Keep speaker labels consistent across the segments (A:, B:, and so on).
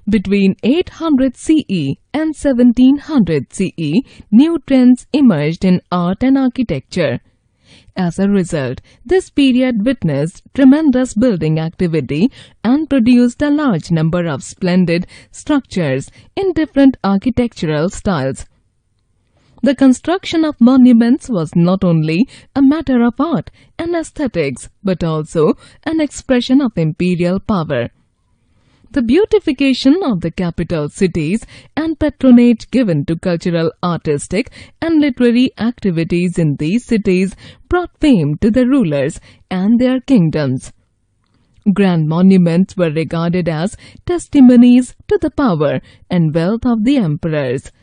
A: Between 800 CE and 1700 CE, new trends emerged in art and architecture. As a result, this period witnessed tremendous building activity and produced a large number of splendid structures in different architectural styles. The construction of monuments was not only a matter of art and aesthetics but also an expression of imperial power. The beautification of the capital cities and patronage given to cultural, artistic and literary activities in these cities brought fame to the rulers and their kingdoms. Grand monuments were regarded as testimonies to the power and wealth of the emperors.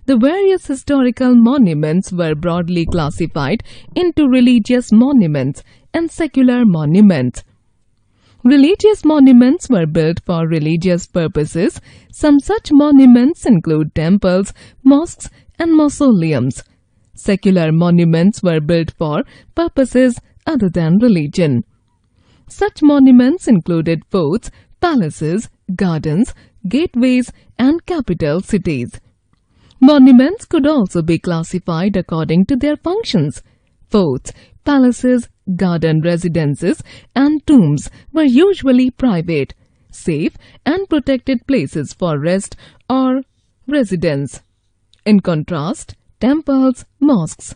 A: The various historical monuments were broadly classified into religious monuments and secular monuments. Religious monuments were built for religious purposes. Some such monuments include temples, mosques, and mausoleums. Secular monuments were built for purposes other than religion. Such monuments included forts, palaces, gardens, gateways, and capital cities. Monuments could also be classified according to their functions. Forts, palaces, garden residences, and tombs were usually private, safe, and protected places for rest or residence. In contrast, temples, mosques,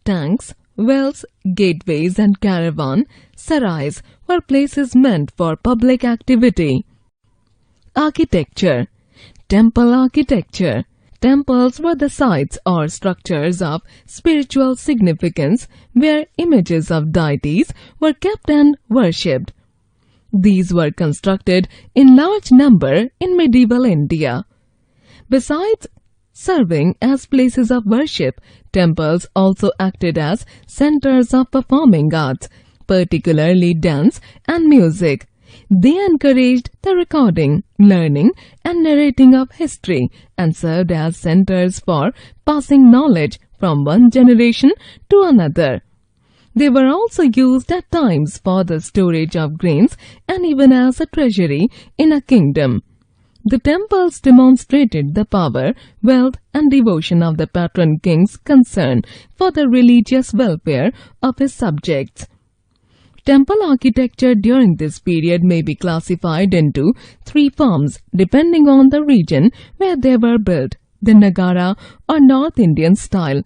A: tanks, wells, gateways, and caravan sarais were places meant for public activity. Architecture. Temple architecture. Temples were the sites or structures of spiritual significance where images of deities were kept and worshipped. These were constructed in large number in medieval India. Besides serving as places of worship, temples also acted as centers of performing arts, particularly dance and music. They encouraged the recording, learning, and narrating of history and served as centers for passing knowledge from one generation to another. They were also used at times for the storage of grains and even as a treasury in a kingdom. The temples demonstrated the power, wealth, and devotion of the patron king's concern for the religious welfare of his subjects. Temple architecture during this period may be classified into three forms depending on the region where they were built: the Nagara or North Indian style,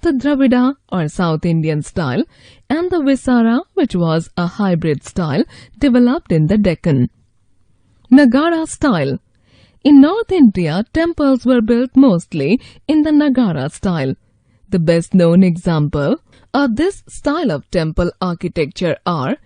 A: the Dravida or South Indian style, and the Visara, which was a hybrid style developed in the Deccan. Nagara style. In North India, temples were built mostly in the Nagara style. The best-known example of this style of temple architecture are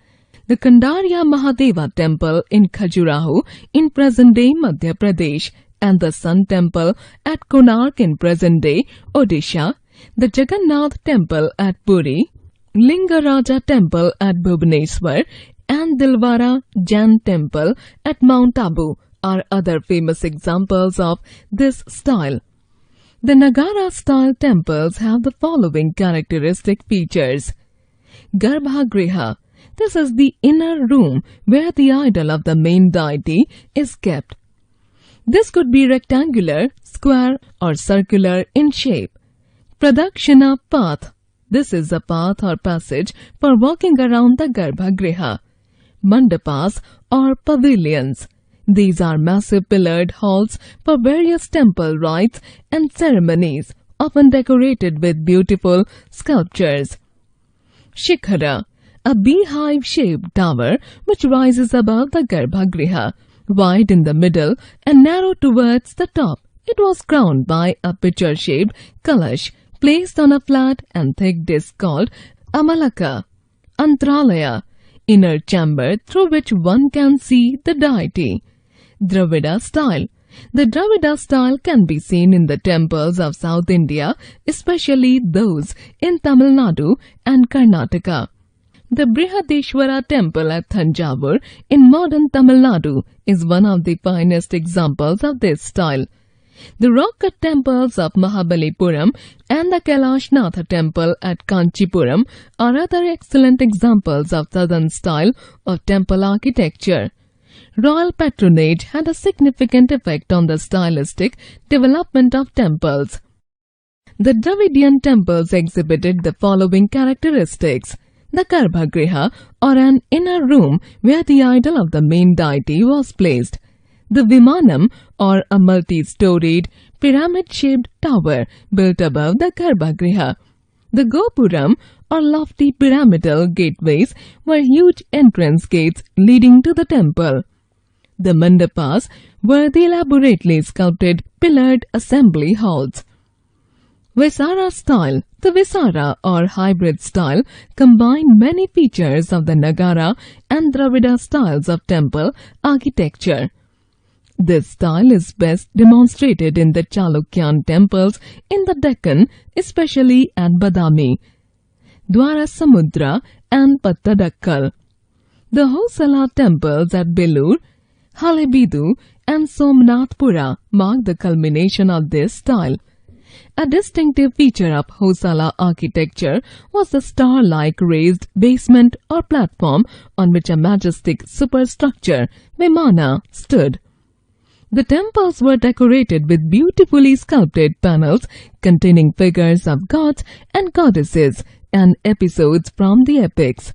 A: the Kandarya Mahadeva Temple in Khajuraho in present-day Madhya Pradesh and the Sun Temple at Konark in present-day Odisha, the Jagannath Temple at Puri, Lingaraja Temple at Bhubaneswar, and Dilwara Jain Temple at Mount Abu are other famous examples of this style. The Nagara-style temples have the following characteristic features. Garbhagriha. This is the inner room where the idol of the main deity is kept. This could be rectangular, square, or circular in shape. Pradakshina path. This is a path or passage for walking around the Garbhagriha. Mandapas or pavilions. These are massive pillared halls for various temple rites and ceremonies, often decorated with beautiful sculptures. Shikhara, a beehive-shaped tower which rises above the Garbhagriha, wide in the middle and narrow towards the top. It was crowned by a pitcher-shaped kalash placed on a flat and thick disc called Amalaka. Antralaya, inner chamber through which one can see the deity. Dravida style. The Dravida style can be seen in the temples of South India, especially those in Tamil Nadu and Karnataka. The Brihadeshwara temple at Thanjavur in modern Tamil Nadu is one of the finest examples of this style. The rock-cut temples of Mahabalipuram and the Kailashnath temple at Kanchipuram are other excellent examples of southern style of temple architecture. Royal patronage had a significant effect on the stylistic development of temples. The Dravidian temples exhibited the following characteristics. The Garbhagriha, or an inner room where the idol of the main deity was placed. The Vimanam, or a multi-storied, pyramid-shaped tower built above the Garbhagriha. The Gopuram, or lofty pyramidal gateways, were huge entrance gates leading to the temple. The Mandapas were the elaborately sculpted pillared assembly halls. Vaisara style. The Vaisara or hybrid style combined many features of the Nagara and Dravida styles of temple architecture. This style is best demonstrated in the Chalukyan temples in the Deccan, especially at Badami, Dwarasamudra and Pattadakkal. The Hosala temples at Belur, Halebidu and Somnathpura mark the culmination of this style. A distinctive feature of Hosala architecture was the star-like raised basement or platform on which a majestic superstructure, Vimana, stood. The temples were decorated with beautifully sculpted panels containing figures of gods and goddesses and episodes from the epics.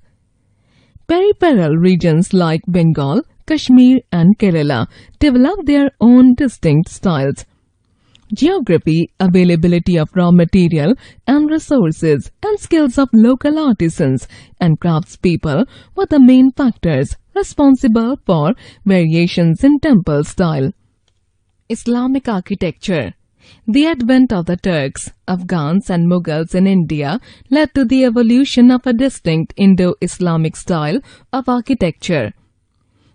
A: Peripheral regions like Bengal, Kashmir and Kerala developed their own distinct styles. Geography, availability of raw material and resources, and skills of local artisans and craftspeople were the main factors responsible for variations in temple style. Islamic architecture. The advent of the Turks, Afghans and Mughals in India led to the evolution of a distinct Indo-Islamic style of architecture.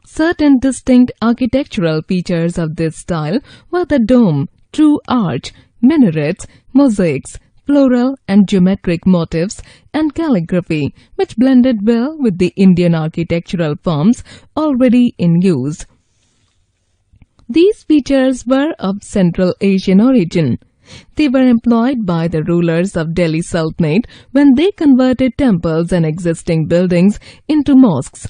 A: Certain distinct architectural features of this style were the dome, true arch, minarets, mosaics, floral and geometric motifs, and calligraphy, which blended well with the Indian architectural forms already in use. These features were of Central Asian origin. They were employed by the rulers of Delhi Sultanate when they converted temples and existing buildings into mosques.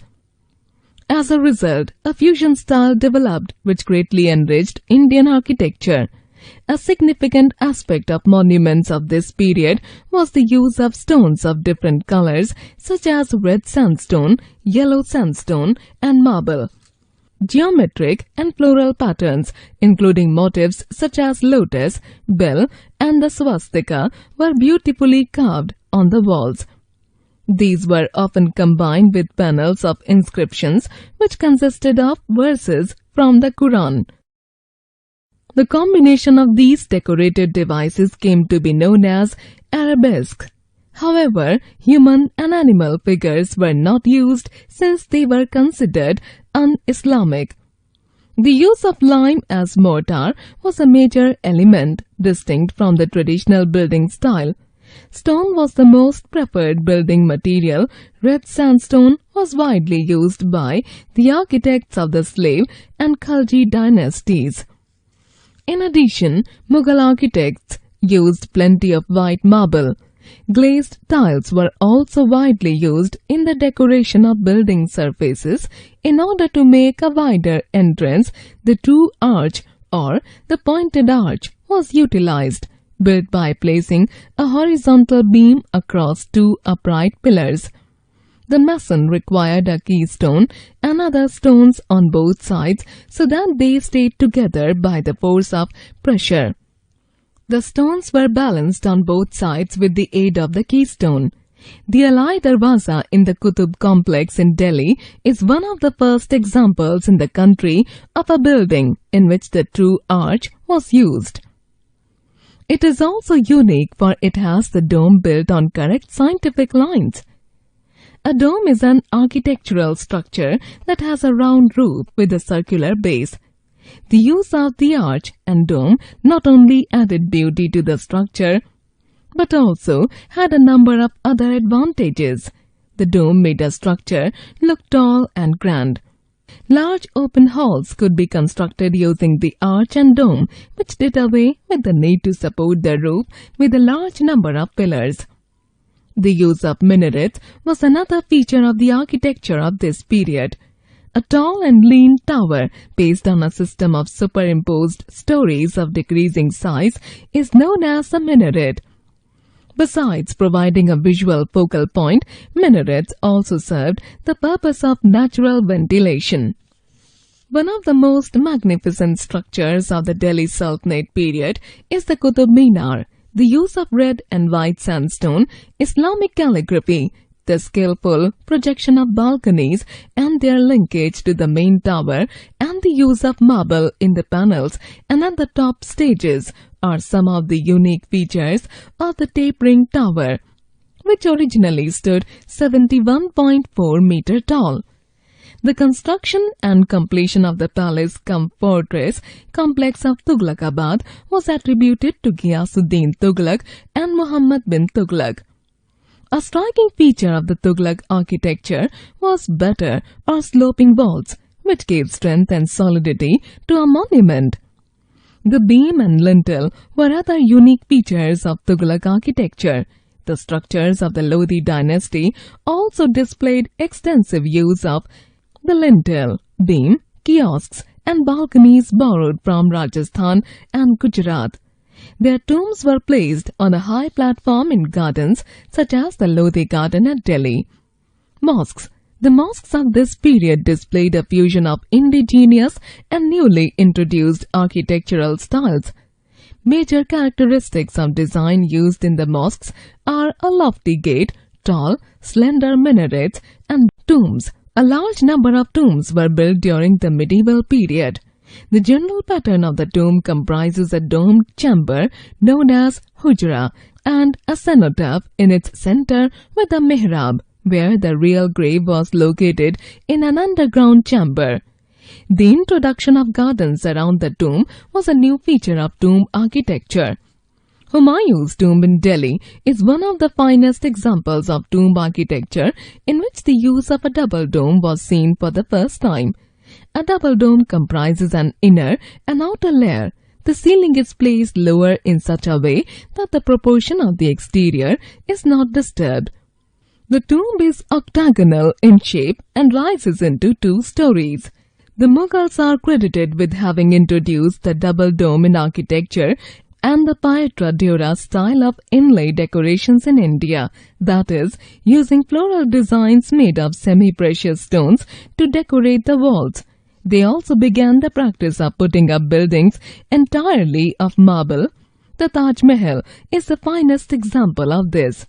A: As a result, a fusion style developed which greatly enriched Indian architecture. A significant aspect of monuments of this period was the use of stones of different colors such as red sandstone, yellow sandstone and marble. Geometric and floral patterns, including motifs such as lotus, bell and the swastika, were beautifully carved on the walls. These were often combined with panels of inscriptions which consisted of verses from the Quran. The combination of these decorated devices came to be known as arabesque. However, human and animal figures were not used since they were considered un-Islamic. The use of lime as mortar was a major element distinct from the traditional building style. Stone was the most preferred building material. Red sandstone was widely used by the architects of the Slave and Khalji dynasties. In addition, Mughal architects used plenty of white marble. Glazed tiles were also widely used in the decoration of building surfaces in order to make a wider entrance. The true arch or the pointed arch was utilized, built by placing a horizontal beam across two upright pillars. The mason required a keystone and other stones on both sides so that they stayed together by the force of pressure. The stones were balanced on both sides with the aid of the keystone. The Alai Darwaza in the Qutub complex in Delhi is one of the first examples in the country of a building in which the true arch was used. It is also unique for it has the dome built on correct scientific lines. A dome is an architectural structure that has a round roof with a circular base. The use of the arch and dome not only added beauty to the structure, but also had a number of other advantages. The dome made a structure look tall and grand. Large open halls could be constructed using the arch and dome, which did away with the need to support the roof with a large number of pillars. The use of minarets was another feature of the architecture of this period. A tall and lean tower based on a system of superimposed stories of decreasing size is known as a minaret. Besides providing a visual focal point, minarets also served the purpose of natural ventilation. One of the most magnificent structures of the Delhi Sultanate period is the Qutub Minar. The use of red and white sandstone, Islamic calligraphy, the skillful projection of balconies and their linkage to the main tower, and the use of marble in the panels and at the top stages are some of the unique features of the tapering tower, which originally stood 71.4 meter tall. The construction and completion of the palace-cum-fortress complex of Tughlaqabad was attributed to Ghiyasuddin Tughlaq and Muhammad bin Tughlaq. A striking feature of the Tughlaq architecture was better or sloping vaults, which gave strength and solidity to a monument. The beam and lintel were other unique features of Tughlaq architecture. The structures of the Lodi dynasty also displayed extensive use of the lintel, beam, kiosks and balconies borrowed from Rajasthan and Gujarat. Their tombs were placed on a high platform in gardens such as the Lodi Garden at Delhi. Mosques. The mosques of this period displayed a fusion of indigenous and newly introduced architectural styles. Major characteristics of design used in the mosques are a lofty gate, tall, slender minarets, and tombs. A large number of tombs were built during the medieval period. The general pattern of the tomb comprises a domed chamber known as hujra and a cenotaph in its center with a mihrab, where the real grave was located in an underground chamber. The introduction of gardens around the tomb was a new feature of tomb architecture. Humayun's tomb in Delhi is one of the finest examples of tomb architecture in which the use of a double dome was seen for the first time. A double dome comprises an inner and outer layer. The ceiling is placed lower in such a way that the proportion of the exterior is not disturbed. The tomb is octagonal in shape and rises into 2 stories. The Mughals are credited with having introduced the double dome in architecture and the Pietra Dura style of inlay decorations in India, that is, using floral designs made of semi-precious stones to decorate the walls. They also began the practice of putting up buildings entirely of marble. The Taj Mahal is the finest example of this.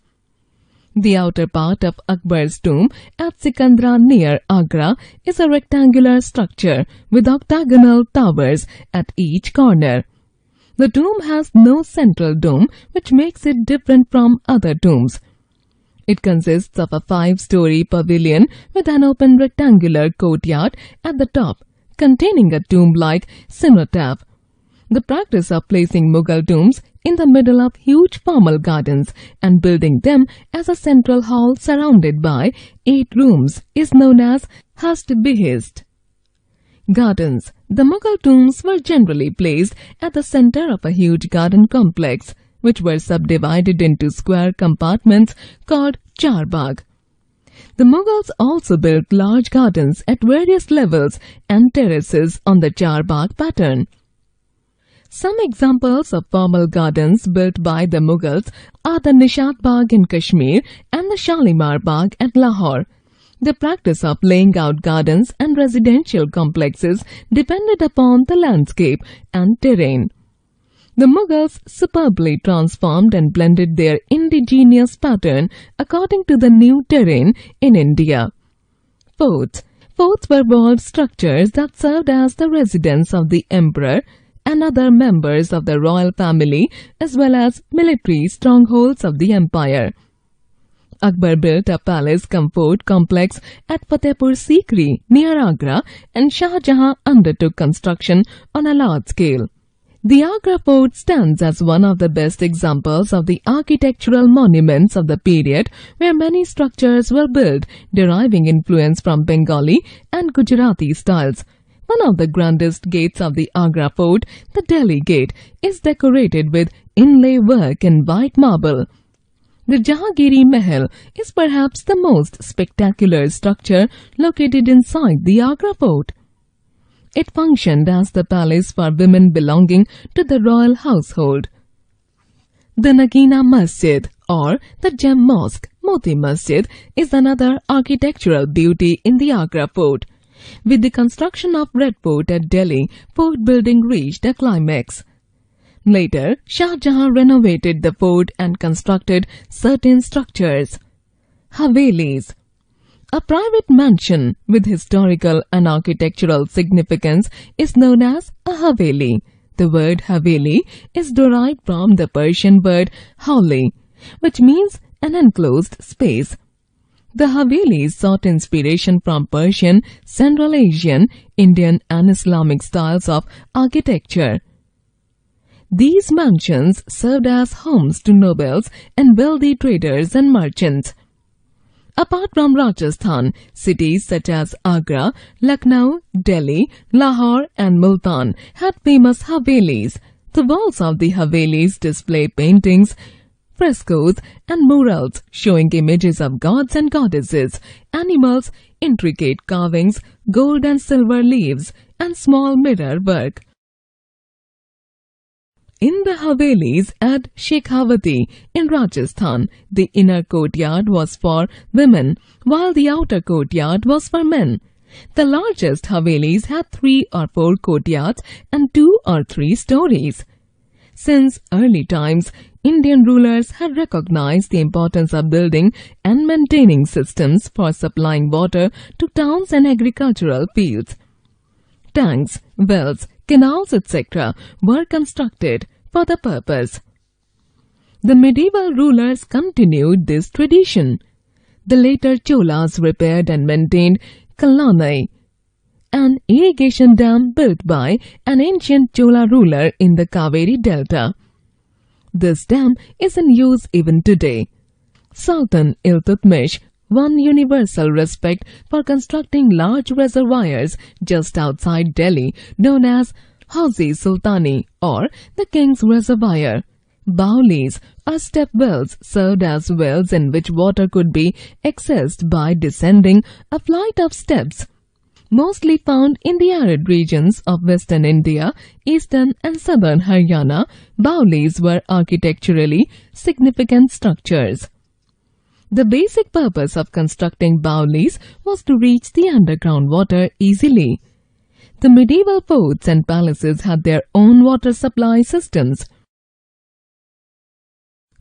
A: The outer part of Akbar's tomb at Sikandra near Agra is a rectangular structure with octagonal towers at each corner. The tomb has no central dome, which makes it different from other tombs. It consists of a 5-story pavilion with an open rectangular courtyard at the top, containing a tomb-like cenotaph. The practice of placing Mughal tombs in the middle of huge formal gardens and building them as a central hall surrounded by 8 rooms is known as Hast-Behist. Gardens. The Mughal tombs were generally placed at the center of a huge garden complex, which were subdivided into square compartments called charbagh. The Mughals also built large gardens at various levels and terraces on the charbagh pattern. Some examples of formal gardens built by the Mughals are the Nishat Bagh in Kashmir and the Shalimar Bagh at Lahore. The practice of laying out gardens and residential complexes depended upon the landscape and terrain. The Mughals superbly transformed and blended their indigenous pattern according to the new terrain in India. Forts. Forts were walled structures that served as the residence of the emperor and other members of the royal family, as well as military strongholds of the empire. Akbar built a palace-cum-fort complex at Fatehpur Sikri near Agra, and Shah Jahan undertook construction on a large scale. The Agra fort stands as one of the best examples of the architectural monuments of the period, where many structures were built deriving influence from Bengali and Gujarati styles. One of the grandest gates of the Agra fort, the Delhi Gate, is decorated with inlay work in white marble. The Jahangiri Mahal is perhaps the most spectacular structure located inside the Agra fort. It functioned as the palace for women belonging to the royal household. The Nagina Masjid or the Gem Mosque, Moti Masjid, is another architectural beauty in the Agra fort. With the construction of Red Fort at Delhi, fort building reached a climax. Later, Shah Jahan renovated the fort and constructed certain structures. Havelis. A private mansion with historical and architectural significance is known as a Haveli. The word Haveli is derived from the Persian word Havli, which means an enclosed space. The Havelis sought inspiration from Persian, Central Asian, Indian and Islamic styles of architecture. These mansions served as homes to nobles and wealthy traders and merchants. Apart from Rajasthan, cities such as Agra, Lucknow, Delhi, Lahore and Multan had famous Havelis. The walls of the Havelis display paintings, frescoes and murals showing images of gods and goddesses, animals, intricate carvings, gold and silver leaves, and small mirror work. In the Havelis at Shekhawati in Rajasthan, the inner courtyard was for women, while the outer courtyard was for men. The largest Havelis had 3 or 4 courtyards and 2 or 3 stories. Since early times, Indian rulers had recognized the importance of building and maintaining systems for supplying water to towns and agricultural fields. Tanks, wells, canals, etc. were constructed for the purpose. The medieval rulers continued this tradition. The later Cholas repaired and maintained Kallanai, an irrigation dam built by an ancient Chola ruler in the Kaveri Delta. This dam is in use even today. Sultan Iltutmish won universal respect for constructing large reservoirs just outside Delhi known as Hauzi Sultani or the King's Reservoir. Baulis or step wells served as wells in which water could be accessed by descending a flight of steps. Mostly found in the arid regions of western India, eastern and southern Haryana, Baulis were architecturally significant structures. The basic purpose of constructing Baulis was to reach the underground water easily. The medieval forts and palaces had their own water supply systems.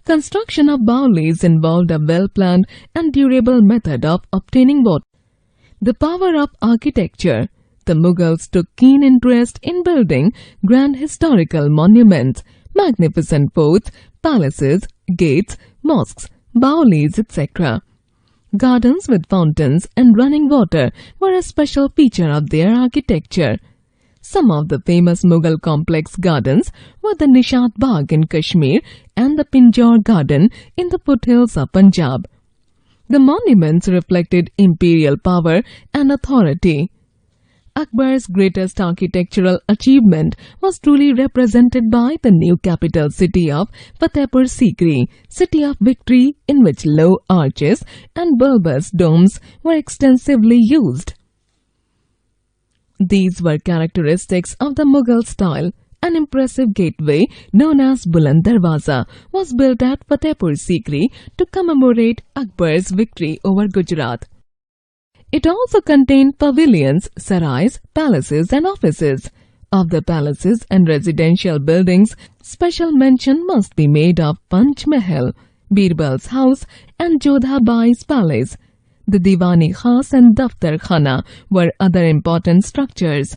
A: Construction of Baulis involved a well-planned and durable method of obtaining water. The power of architecture. The Mughals took keen interest in building grand historical monuments, magnificent forts, palaces, gates, mosques, Baulis, etc. Gardens with fountains and running water were a special feature of their architecture. Some of the famous Mughal complex gardens were the Nishat Bagh in Kashmir and the Pinjore Garden in the foothills of Punjab. The monuments reflected imperial power and authority. Akbar's greatest architectural achievement was truly represented by the new capital city of Fatehpur Sikri, City of Victory, in which low arches and bulbous domes were extensively used. These were characteristics of the Mughal style. An impressive gateway known as Buland Darwaza was built at Fatehpur Sikri to commemorate Akbar's victory over Gujarat. It also contained pavilions, sarais, palaces and offices. Of the palaces and residential buildings, special mention must be made of Panch Mahal, Birbal's house and Jodha Bai's palace. The Diwani Khas and Daftar Khana were other important structures.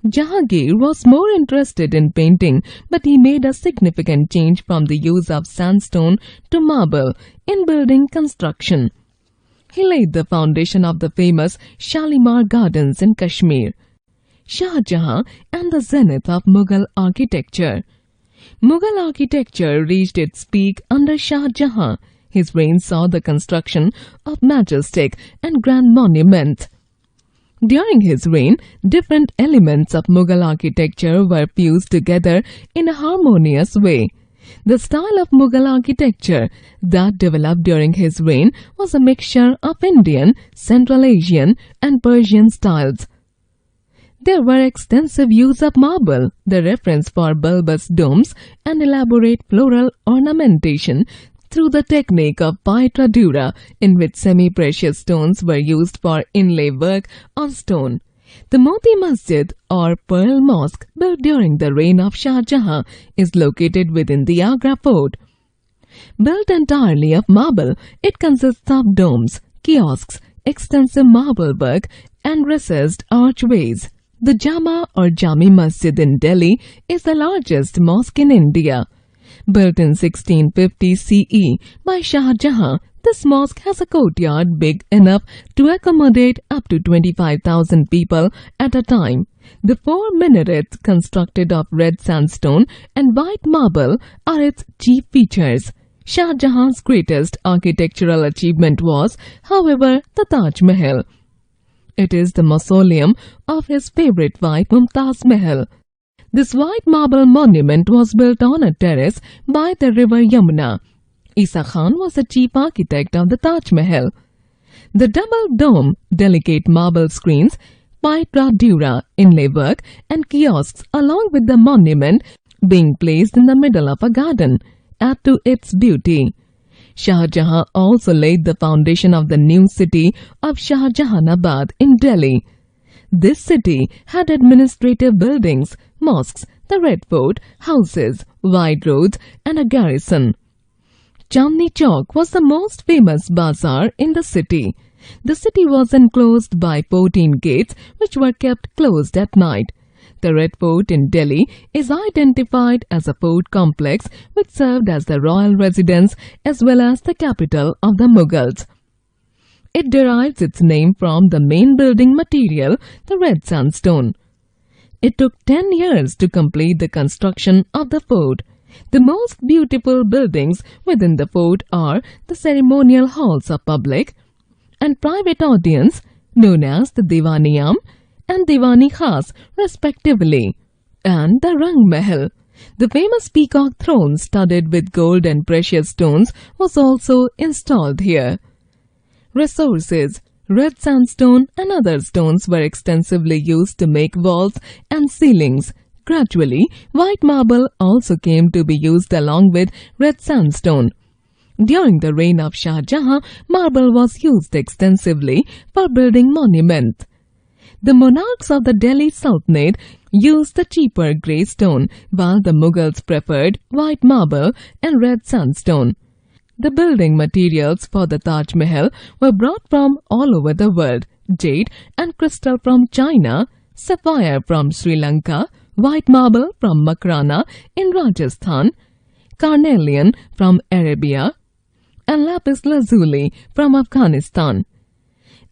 A: Jahangir was more interested in painting, but he made a significant change from the use of sandstone to marble in building construction. He laid the foundation of the famous Shalimar Gardens in Kashmir. Shah Jahan and the zenith of Mughal architecture. Mughal architecture reached its peak under Shah Jahan. His reign saw the construction of majestic and grand monuments. During his reign, different elements of Mughal architecture were fused together in a harmonious way. The style of Mughal architecture that developed during his reign was a mixture of Indian, Central Asian and Persian styles. There were extensive use of marble, the reference for bulbous domes, and elaborate floral ornamentation through the technique of paitra dura, in which semi-precious stones were used for inlay work on stone. The Moti Masjid or Pearl Mosque, built during the reign of Shah Jahan, is located within the Agra fort. Built entirely of marble, it consists of domes, kiosks, extensive marble work and recessed archways. The Jama or Jami Masjid in Delhi is the largest mosque in India. Built in 1650 CE by Shah Jahan, this mosque has a courtyard big enough to accommodate up to 25,000 people at a time. The 4 minarets constructed of red sandstone and white marble are its chief features. Shah Jahan's greatest architectural achievement was, however, the Taj Mahal. It is the mausoleum of his favorite wife Mumtaz Mahal. This white marble monument was built on a terrace by the river Yamuna. Isa Khan was the chief architect of the Taj Mahal. The double dome, delicate marble screens, paitra dura inlay work and kiosks along with the monument being placed in the middle of a garden add to its beauty. Shah Jahan also laid the foundation of the new city of Shah Jahanabad in Delhi. This city had administrative buildings, mosques, the Red Fort, houses, wide roads and a garrison. Chandni Chowk was the most famous bazaar in the city. The city was enclosed by 14 gates which were kept closed at night. The Red Fort in Delhi is identified as a fort complex which served as the royal residence as well as the capital of the Mughals. It derives its name from the main building material, the red sandstone. It took 10 years to complete the construction of the fort. The most beautiful buildings within the fort are the ceremonial halls of public and private audience known as the Diwaniyam and Diwani Khas respectively, and the Rang Mahal. The famous peacock throne studded with gold and precious stones was also installed here. Resources: red sandstone and other stones were extensively used to make walls and ceilings. Gradually, white marble also came to be used along with red sandstone. During the reign of Shah Jahan, marble was used extensively for building monuments. The monarchs of the Delhi Sultanate used the cheaper grey stone, while the Mughals preferred white marble and red sandstone. The building materials for the Taj Mahal were brought from all over the world: jade and crystal from China, sapphire from Sri Lanka, white marble from Makrana in Rajasthan, carnelian from Arabia, and lapis lazuli from Afghanistan.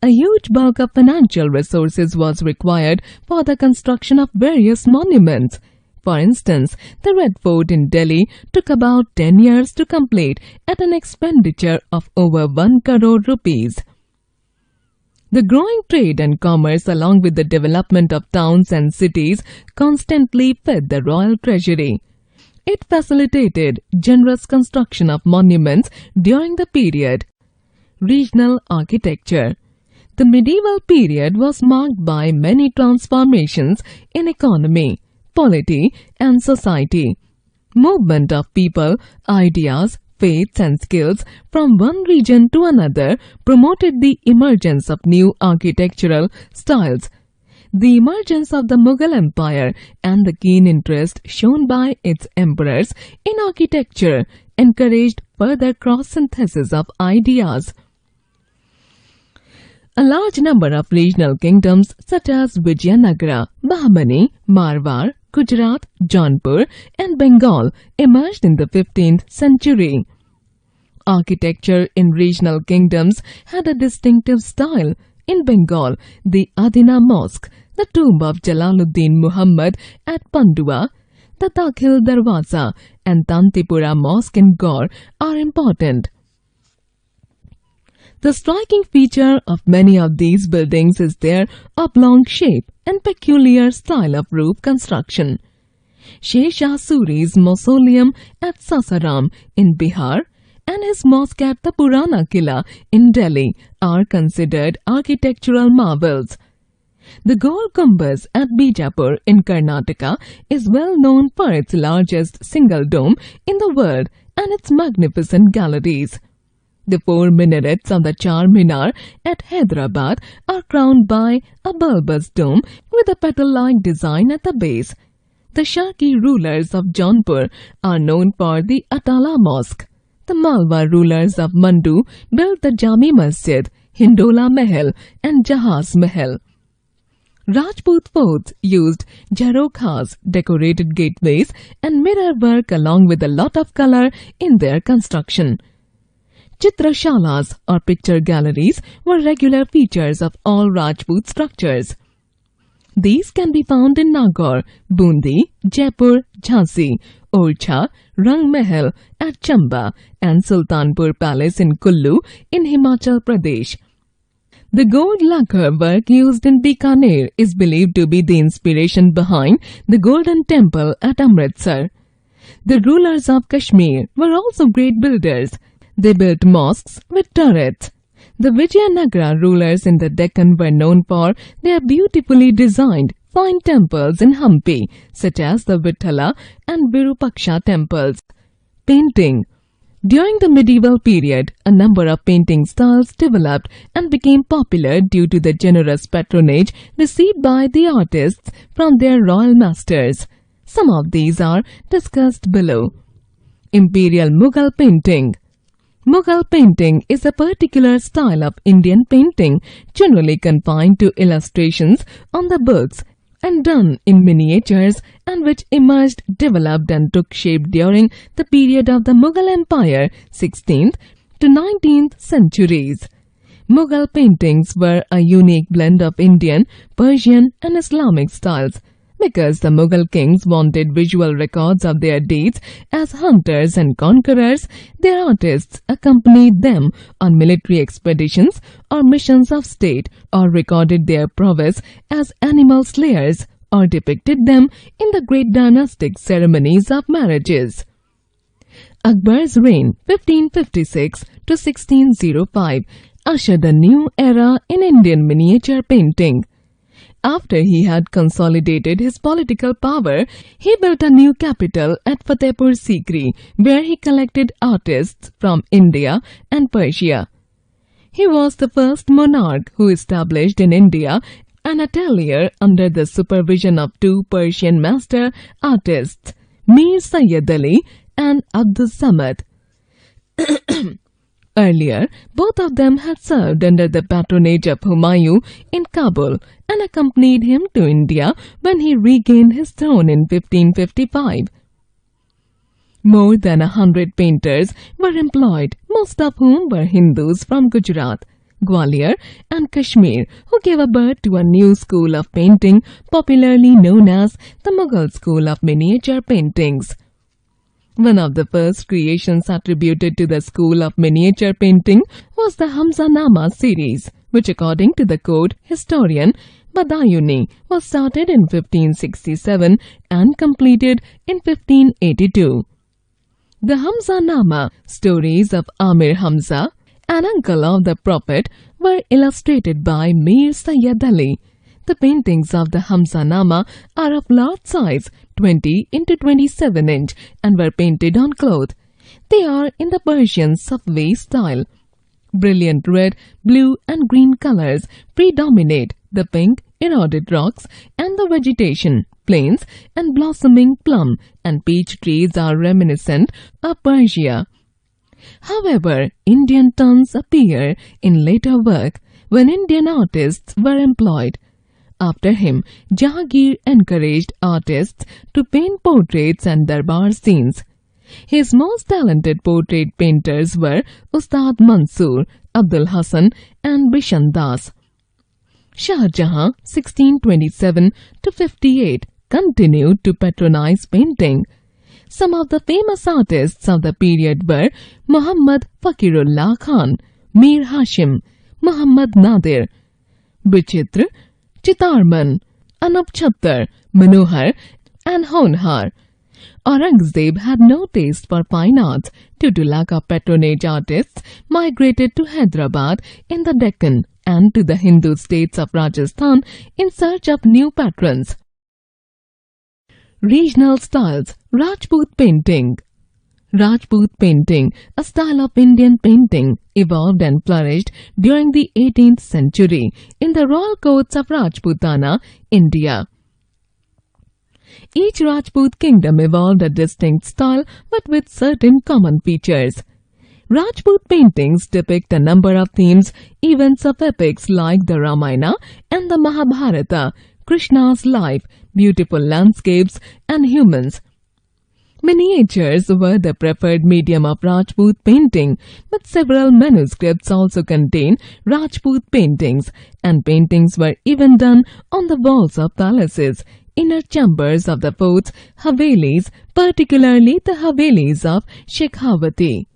A: A huge bulk of financial resources was required for the construction of various monuments. For instance, the Red Fort in Delhi took about 10 years to complete at an expenditure of over 1 crore rupees. The growing trade and commerce along with the development of towns and cities constantly fed the royal treasury. It facilitated generous construction of monuments during the period. Regional architecture. The medieval period was marked by many transformations in economy, polity and society. Movement of people, ideas, faiths and skills from one region to another promoted the emergence of new architectural styles. The emergence of the Mughal Empire and the keen interest shown by its emperors in architecture encouraged further cross-synthesis of ideas. A large number of regional kingdoms such as Vijayanagara, Bahmani, Marwar, Gujarat, Jaunpur and Bengal emerged in the 15th century. Architecture in regional kingdoms had a distinctive style. In Bengal, the Adina Mosque, the tomb of Jalaluddin Muhammad at Pandua, the Dakhil Darwaza and Tantipura Mosque in Gaur are important. The striking feature of many of these buildings is their oblong shape and peculiar style of roof construction. Sher Shah Suri's mausoleum at Sasaram in Bihar and his mosque at the Purana Killa in Delhi are considered architectural marvels. The Gol Gumbaz at Bijapur in Karnataka is well known for its largest single dome in the world and its magnificent galleries. The 4 minarets of the Char Minar at Hyderabad are crowned by a bulbous dome with a petal-like design at the base. The Shaki rulers of Jaunpur are known for the Atala Mosque. The Malwa rulers of Mandu built the Jami Masjid, Hindola Mahal and Jahaz Mahal. Rajput forts used jharokhas, decorated gateways and mirror work along with a lot of color in their construction. Chitrashalas or picture galleries were regular features of all Rajput structures. These can be found in Nagaur, Bundi, Jaipur, Jhansi, Orchha, Rang Mahal at Chamba and Sultanpur Palace in Kullu in Himachal Pradesh. The gold lacquer work used in Bikaner is believed to be the inspiration behind the Golden Temple at Amritsar. The rulers of Kashmir were also great builders. They built mosques with turrets. The Vijayanagara rulers in the Deccan were known for their beautifully designed fine temples in Hampi, such as the Vithala and Virupaksha temples. Painting. During the medieval period, a number of painting styles developed and became popular due to the generous patronage received by the artists from their royal masters. Some of these are discussed below. Imperial Mughal painting. Mughal painting is a particular style of Indian painting, generally confined to illustrations on the books and done in miniatures, and which emerged, developed and took shape during the period of the Mughal Empire, 16th to 19th centuries. Mughal paintings were a unique blend of Indian, Persian and Islamic styles. Because the Mughal kings wanted visual records of their deeds as hunters and conquerors, their artists accompanied them on military expeditions or missions of state, or recorded their prowess as animal slayers, or depicted them in the great dynastic ceremonies of marriages. Akbar's reign, 1556 to 1605, ushered a new era in Indian miniature painting. After he had consolidated his political power, he built a new capital at Fatehpur Sikri, where he collected artists from India and Persia. He was the first monarch who established in India an atelier under the supervision of 2 Persian master artists, Mir Sayyid Ali and Abdul Samad. Earlier, both of them had served under the patronage of Humayun in Kabul and accompanied him to India when he regained his throne in 1555. More than 100 painters were employed, most of whom were Hindus from Gujarat, Gwalior and Kashmir, who gave birth to a new school of painting popularly known as the Mughal School of Miniature Paintings. One of the first creations attributed to the school of miniature painting was the Hamzanama series, which according to the court historian Badayuni was started in 1567 and completed in 1582. The Hamzanama stories of Amir Hamza, an uncle of the Prophet, were illustrated by Mir Sayyid Ali. The paintings of the Hamzanama are of large size, 20 into 27 inch, and were painted on cloth. They are in the Persian Safvi style. Brilliant red, blue and green colors predominate. The pink, eroded rocks and the vegetation, plains and blossoming plum and peach trees are reminiscent of Persia. However, Indian tones appear in later work when Indian artists were employed. After him, Jahangir encouraged artists to paint portraits and darbar scenes. His most talented portrait painters were Ustad Mansur, Abdul Hasan and Bishan Das. Shah Jahan, 1627 to 58, continued to patronize painting. Some of the famous artists of the period were Muhammad Fakirullah Khan, Mir Hashim, Muhammad Nadir, Bichitra, Chitarman, Anup Chattar, Manohar and Honhar. Aurangzeb had no taste for fine arts due to lack of patronage. Artists migrated to Hyderabad in the Deccan and to the Hindu states of Rajasthan in search of new patrons. Regional styles. Rajput painting. Rajput painting, a style of Indian painting, evolved and flourished during the 18th century in the royal courts of Rajputana, India. Each Rajput kingdom evolved a distinct style but with certain common features. Rajput paintings depict a number of themes, events of epics like the Ramayana and the Mahabharata, Krishna's life, beautiful landscapes, and humans. Miniatures were the preferred medium of Rajput painting, but several manuscripts also contain Rajput paintings, and paintings were even done on the walls of palaces, inner chambers of the forts, Havelis, particularly the Havelis of Shekhawati.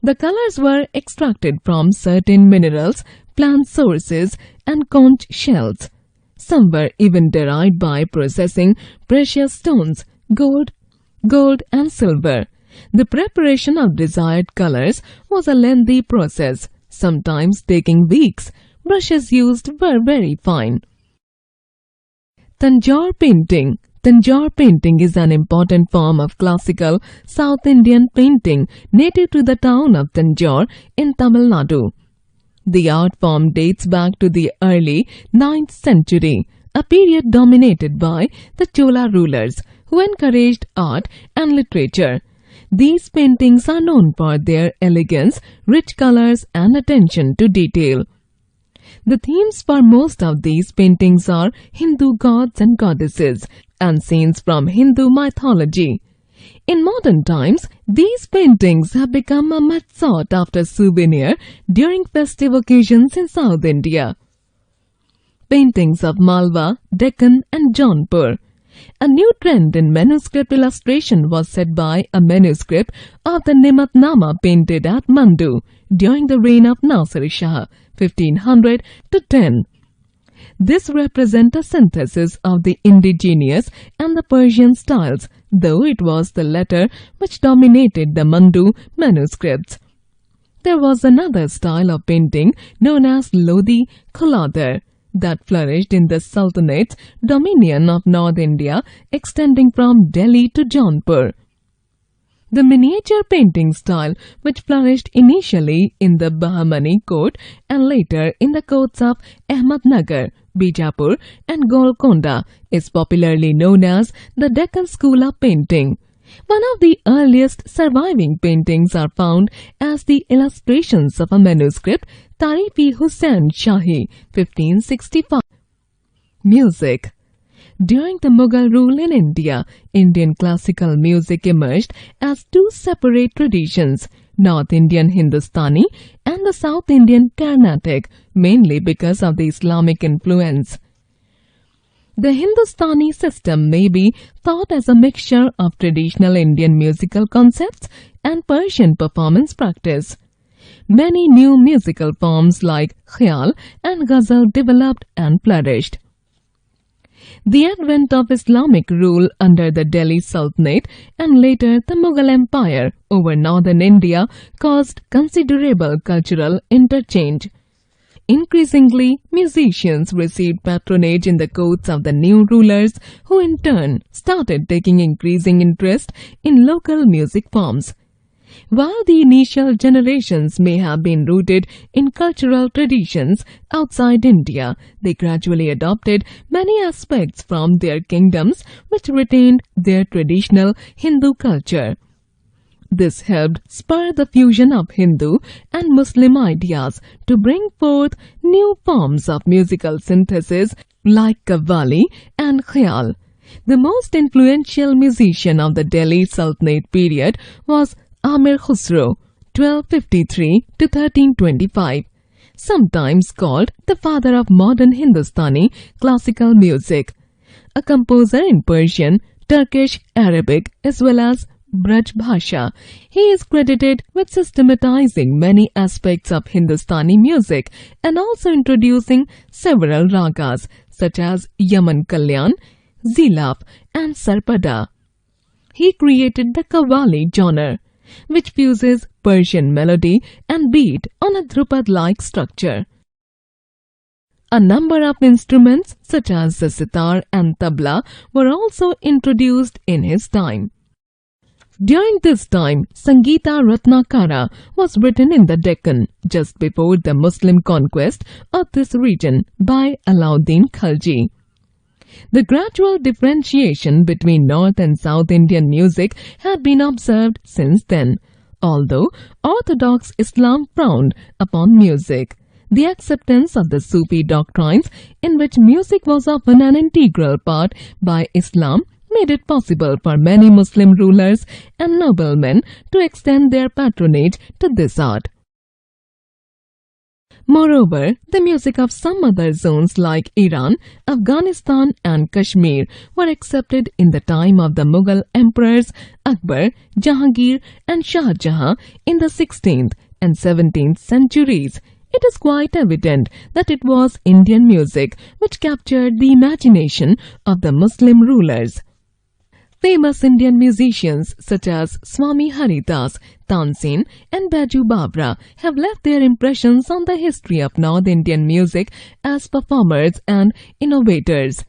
A: The colors were extracted from certain minerals, plant sources, and conch shells. Some were even derived by processing precious stones, gold and silver. The preparation of desired colors was a lengthy process, sometimes taking weeks. Brushes used were very fine. Tanjore painting. Tanjore painting is an important form of classical South Indian painting native to the town of Tanjore in Tamil Nadu. The art form dates back to the early 9th century, a period dominated by the Chola rulers, who encouraged art and literature. These paintings are known for their elegance, rich colors, and attention to detail. The themes for most of these paintings are Hindu gods and goddesses and scenes from Hindu mythology. In modern times, these paintings have become a much sought-after souvenir during festive occasions in South India. Paintings of Malwa, Deccan, and Jaunpur. A new trend in manuscript illustration was set by a manuscript of the Nimatnama painted at Mandu during the reign of Nasir Shah, 1500 to 10. This represents a synthesis of the indigenous and the Persian styles, though it was the latter which dominated the Mandu manuscripts. There was another style of painting known as Lodi Kholadar that flourished in the Sultanate's dominion of North India, extending from Delhi to Jaunpur. The miniature painting style, which flourished initially in the Bahmani court and later in the courts of Ahmednagar, Bijapur, and Golconda, is popularly known as the Deccan School of Painting. One of the earliest surviving paintings are found as the illustrations of a manuscript, Tarif-e-Hussain Shahi, 1565. Music. During the Mughal rule in India, Indian classical music emerged as two separate traditions, North Indian Hindustani and the South Indian Carnatic, mainly because of the Islamic influence. The Hindustani system may be thought as a mixture of traditional Indian musical concepts and Persian performance practice. Many new musical forms like Khyal and Ghazal developed and flourished. The advent of Islamic rule under the Delhi Sultanate and later the Mughal Empire over northern India caused considerable cultural interchange. Increasingly, musicians received patronage in the courts of the new rulers, who in turn started taking increasing interest in local music forms. While the initial generations may have been rooted in cultural traditions outside India, they gradually adopted many aspects from their kingdoms which retained their traditional Hindu culture. This helped spur the fusion of Hindu and Muslim ideas to bring forth new forms of musical synthesis like Qawwali and Khyal. The most influential musician of the Delhi Sultanate period was Amir Khusro, 1253 to 1325, sometimes called the father of modern Hindustani classical music. A composer in Persian, Turkish, Arabic as well as Braj Bhasha, he is credited with systematizing many aspects of Hindustani music and also introducing several ragas such as Yaman Kalyan, zilaf, and sarpada. He created the qawwali genre, which fuses Persian melody and beat on a Dhrupad-like structure. A number of instruments such as the sitar and tabla were also introduced in his time. During this time, Sangeeta Ratnakara was written in the Deccan just before the Muslim conquest of this region by Alauddin Khalji. The gradual differentiation between North and South Indian music had been observed since then, although Orthodox Islam frowned upon music. The acceptance of the Sufi doctrines, in which music was often an integral part by Islam, made it possible for many Muslim rulers and noblemen to extend their patronage to this art. Moreover, the music of some other zones like Iran, Afghanistan and Kashmir were accepted in the time of the Mughal emperors Akbar, Jahangir and Shah Jahan in the 16th and 17th centuries. It is quite evident that it was Indian music which captured the imagination of the Muslim rulers. Famous Indian musicians such as Swami Haridas, Tansen and Baiju Bawra have left their impressions on the history of North Indian music as performers and innovators.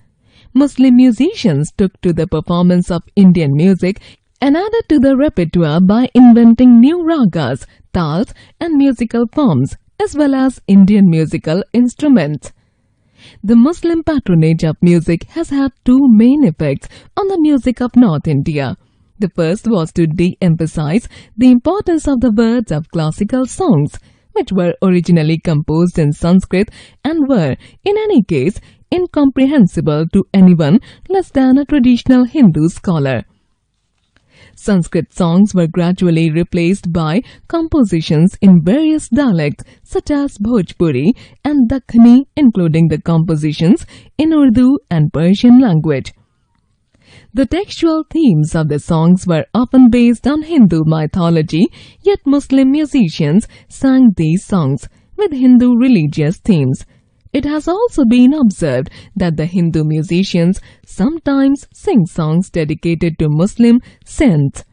A: Muslim musicians took to the performance of Indian music and added to the repertoire by inventing new ragas, tals and musical forms, as well as Indian musical instruments. The Muslim patronage of music has had two main effects on the music of North India. The first was to de-emphasize the importance of the words of classical songs, which were originally composed in Sanskrit and were, in any case, incomprehensible to anyone less than a traditional Hindu scholar. Sanskrit songs were gradually replaced by compositions in various dialects such as Bhojpuri and Dakhini, including the compositions in Urdu and Persian language. The textual themes of the songs were often based on Hindu mythology, yet Muslim musicians sang these songs with Hindu religious themes. It has also been observed that the Hindu musicians sometimes sing songs dedicated to Muslim saints.